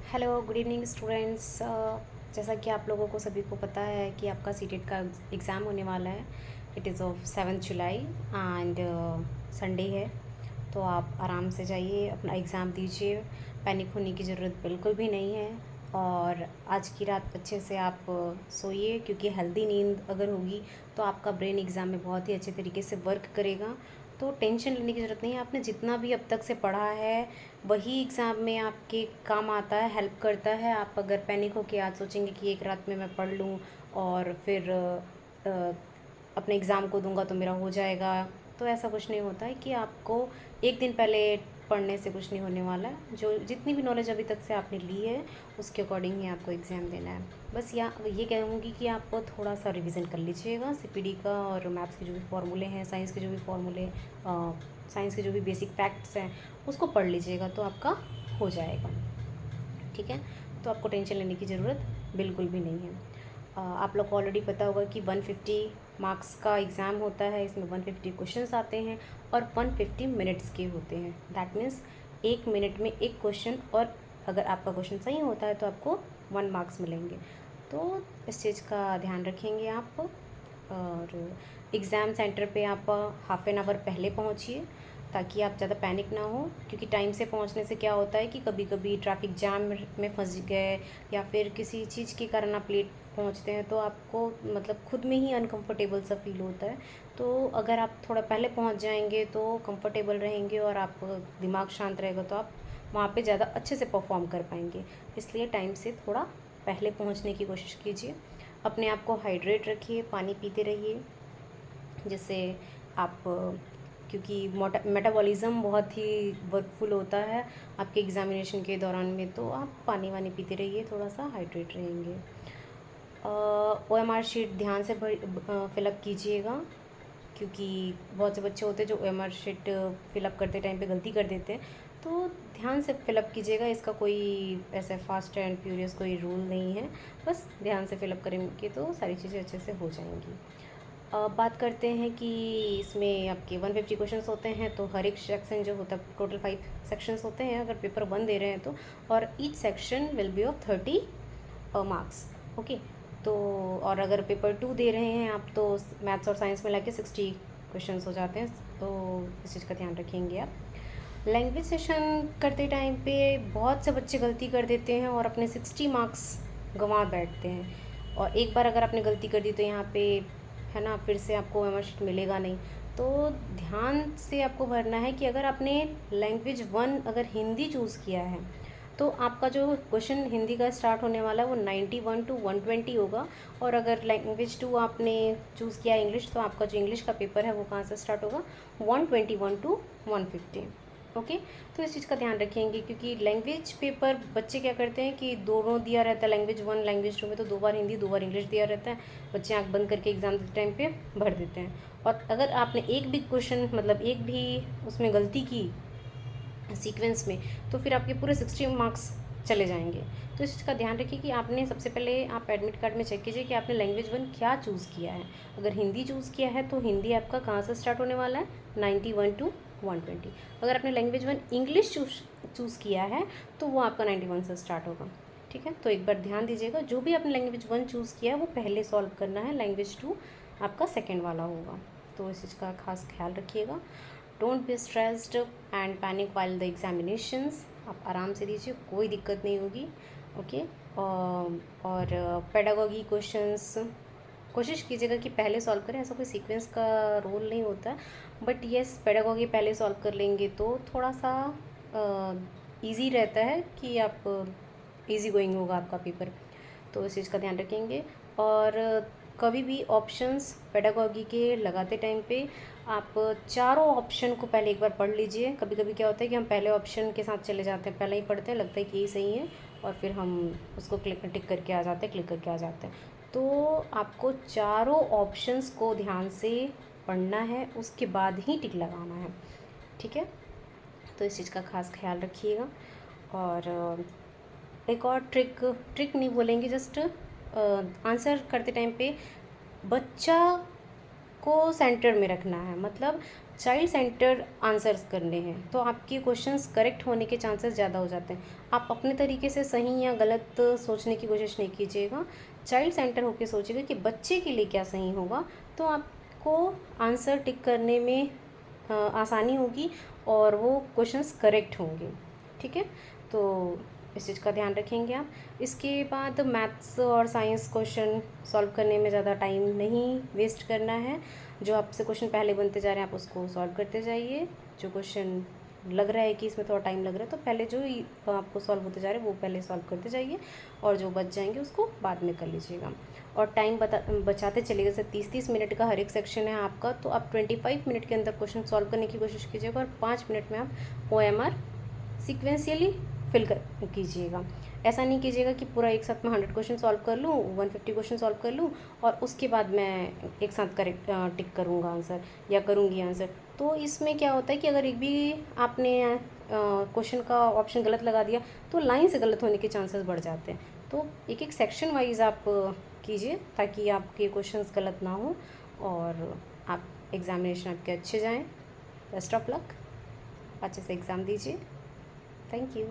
Hello good evening students. जैसा कि आप लोगों को सभी को पता है कि आपका सीटेट का एग्ज़ाम होने वाला है। It is of 7 July and Sunday है। तो आप आराम से जाइए, अपना एग्ज़ाम दीजिए। पैनिक होने की ज़रूरत बिल्कुल भी नहीं है। और आज की रात अच्छे से आप सोइए, क्योंकि हेल्दी नींद अगर होगी तो आपका ब्रेन एग्ज़ाम में बहुत ही अच्छे तरीके से वर्क करेगा। तो टेंशन लेने की ज़रूरत नहीं है। आपने जितना भी अब तक से पढ़ा है वही एग्ज़ाम में आपके काम आता है, हेल्प करता है। आप अगर पैनिक होके आज सोचेंगे कि एक रात में मैं पढ़ लूँ और फिर अपने एग्ज़ाम को दूंगा तो मेरा हो जाएगा, तो ऐसा कुछ नहीं होता है कि आपको एक दिन पहले पढ़ने से कुछ नहीं होने वाला है। जो जितनी भी नॉलेज अभी तक से आपने ली है उसके अकॉर्डिंग ही आपको एग्ज़ाम देना है। बस ये कहूँगी कि आप थोड़ा सा रिवीजन कर लीजिएगा सीपीडी का, और मैथ्स के जो भी फॉर्मूले हैं, साइंस के जो भी फॉर्मूले, साइंस के जो भी बेसिक फैक्ट्स हैं उसको पढ़ लीजिएगा तो आपका हो जाएगा। ठीक है, तो आपको टेंशन लेने की ज़रूरत बिल्कुल भी नहीं है। आप लोग को ऑलरेडी पता होगा कि 150 मार्क्स का एग्ज़ाम होता है। इसमें 150 क्वेश्चंस आते हैं और 150 मिनट्स के होते हैं। दैट मीन्स 1 मिनट में एक क्वेश्चन, और अगर आपका क्वेश्चन सही होता है तो आपको 1 मार्क्स मिलेंगे। तो इस चीज़ का ध्यान रखेंगे आप। और एग्ज़ाम सेंटर पे आप हाफ़ एन आवर पहले पहुँचिए ताकि आप ज़्यादा पैनिक ना हो, क्योंकि टाइम से पहुंचने से क्या होता है कि कभी कभी ट्रैफिक जाम में फंस गए या फिर किसी चीज़ के कारण आप लेट पहुंचते हैं तो आपको मतलब खुद में ही अनकंफर्टेबल सा फील होता है। तो अगर आप थोड़ा पहले पहुंच जाएंगे तो कंफर्टेबल रहेंगे और आप दिमाग शांत रहेगा तो आप वहाँ पे ज़्यादा अच्छे से परफॉर्म कर पाएंगे। इसलिए टाइम से थोड़ा पहले पहुँचने की कोशिश कीजिए। अपने आप को हाइड्रेट रखिए, पानी पीते रहिए, जिससे आप, क्योंकि मेटाबॉलिज़्म बहुत ही वर्कफुल होता है आपके एग्ज़ामिनेशन के दौरान में, तो आप पानी वानी पीते रहिए, थोड़ा सा हाइड्रेट रहेंगे। ओएमआर शीट ध्यान से फिलअप कीजिएगा, क्योंकि बहुत से बच्चे होते हैं जो ओएमआर शीट फिलअप करते टाइम पे गलती कर देते हैं। तो ध्यान से फिलअप कीजिएगा। इसका कोई ऐसे फास्ट एंड फ्यूरियस कोई रूल नहीं है, बस ध्यान से फिलअप करेंगे तो सारी चीज़ें अच्छे से हो जाएंगी। बात करते हैं कि इसमें आपके 150 क्वेश्चंस होते हैं, तो हर एक सेक्शन जो होता है, टोटल 5 सेक्शंस होते हैं अगर पेपर 1 दे रहे हैं तो, और each section will be of 30 marks. Okay, तो और अगर पेपर 2 दे रहे हैं आप तो मैथ्स और साइंस में लाके 60 क्वेश्चंस हो जाते हैं, तो इस चीज़ का ध्यान रखेंगे आप। लैंग्वेज सेशन करते टाइम पे बहुत से बच्चे गलती कर देते हैं और अपने 60 मार्क्स गंवा बैठते हैं, और एक बार अगर आपने गलती कर दी तो यहाँ पे है ना, फिर से आपको ओएमआर शीट मिलेगा नहीं। तो ध्यान से आपको भरना है कि अगर आपने लैंग्वेज 1 अगर हिंदी चूज़ किया है तो आपका जो क्वेश्चन हिंदी का स्टार्ट होने वाला है वो 91 टू 120 होगा। और अगर लैंग्वेज 2 आपने चूज़ किया इंग्लिश, तो आपका जो इंग्लिश का पेपर है वो कहाँ से स्टार्ट होगा, 121 टू 150। ओके, तो इस चीज़ का ध्यान रखेंगे, क्योंकि लैंग्वेज पेपर बच्चे क्या करते हैं कि दोनों दिया रहता है, लैंग्वेज 1 लैंग्वेज 2 में तो 2 बार हिंदी 2 बार इंग्लिश दिया रहता है। बच्चे आँख बंद करके एग्ज़ाम के टाइम पे भर देते हैं, और अगर आपने एक भी क्वेश्चन मतलब एक भी उसमें गलती की सीक्वेंस में, तो फिर आपके पूरे 60 मार्क्स चले जाएंगे। तो इस चीज़ का ध्यान रखिए कि आपने सबसे पहले आप एडमिट कार्ड में चेक कीजिए कि आपने लैंग्वेज 1 क्या चूज़ किया है। अगर हिंदी चूज़ किया है तो हिंदी आपका कहाँ से स्टार्ट होने वाला है, 91 टू 120। अगर आपने लैंग्वेज 1 इंग्लिश चूज़ किया है तो वो आपका 91 से स्टार्ट होगा। ठीक है, तो एक बार ध्यान दीजिएगा, जो भी आपने लैंग्वेज 1 चूज़ किया है वो पहले सॉल्व करना है, लैंग्वेज 2 आपका सेकेंड वाला होगा। तो इस चीज़ का खास ख्याल रखिएगा। Don't be stressed and panic while the examinations. आप आराम से दीजिए, कोई दिक्कत नहीं होगी। ओके, और पेडागोगी क्वेश्चंस कोशिश कीजिएगा कि पहले सॉल्व करें, ऐसा कोई सीक्वेंस का रोल नहीं होता, बट येस पेडागोगी पहले सॉल्व कर लेंगे तो थोड़ा सा इजी रहता है कि आप इजी गोइंग होगा आपका पेपर। तो इस चीज़ का ध्यान रखेंगे। और कभी भी ऑप्शंस पेडागोगी के लगाते टाइम पे आप चारों ऑप्शन को पहले एक बार पढ़ लीजिए। कभी कभी क्या होता है कि हम पहले ऑप्शन के साथ चले जाते हैं, पहले ही पढ़ते हैं, लगता है कि यही सही है, और फिर हम उसको टिक करके आ जाते हैं, क्लिक करके आ जाते हैं। तो आपको चारों ऑप्शंस को ध्यान से पढ़ना है, उसके बाद ही टिक लगाना है। ठीक है, तो इस चीज़ का खास ख्याल रखिएगा। और एक और ट्रिक नहीं बोलेंगे, जस्ट आंसर करते टाइम पे बच्चा को सेंटर में रखना है, मतलब चाइल्ड सेंटर आंसर्स करने हैं, तो आपके क्वेश्चंस करेक्ट होने के चांसेस ज़्यादा हो जाते हैं। आप अपने तरीके से सही या गलत सोचने की कोशिश नहीं कीजिएगा, चाइल्ड सेंटर होकर सोचिएगा कि बच्चे के लिए क्या सही होगा, तो आपको आंसर टिक करने में आसानी होगी और वो क्वेश्चंस करेक्ट होंगे। ठीक है, तो इस चीज़ का ध्यान रखेंगे आप। इसके बाद मैथ्स और साइंस क्वेश्चन सॉल्व करने में ज़्यादा टाइम नहीं वेस्ट करना है। जो आपसे क्वेश्चन पहले बनते जा रहे हैं आप उसको सॉल्व करते जाइए। जो क्वेश्चन लग रहा है कि इसमें थोड़ा टाइम लग रहा है तो पहले जो आपको सॉल्व होते जा रहे हैं वो पहले सॉल्व करते जाइए, और जो बच जाएंगे उसको बाद में कर लीजिएगा। और टाइम बचाते चलिए, जैसे 30-30 मिनट का हर एक सेक्शन है आपका, तो आप 25 मिनट के अंदर क्वेश्चन सॉल्व करने की कोशिश कीजिएगा, और 5 मिनट में आप OMR सीक्वेंशियली फिल कर कीजिएगा। ऐसा नहीं कीजिएगा कि पूरा एक साथ मैं 100 क्वेश्चन सॉल्व कर लूँ, 150 क्वेश्चन सॉल्व कर लूँ और उसके बाद मैं एक साथ करेक्ट टिक करूँगा आंसर या करूँगी आंसर। तो इसमें क्या होता है कि अगर एक भी आपने क्वेश्चन का ऑप्शन गलत लगा दिया तो लाइन से गलत होने के चांसेस बढ़ जाते हैं। तो एक एक सेक्शन वाइज आप कीजिए ताकि आपके क्वेश्चंस गलत ना हो और आप एग्ज़ामिनेशन आपके अच्छे जाएँ। बेस्ट ऑफ लक, अच्छे से एग्ज़ाम दीजिए। Thank you.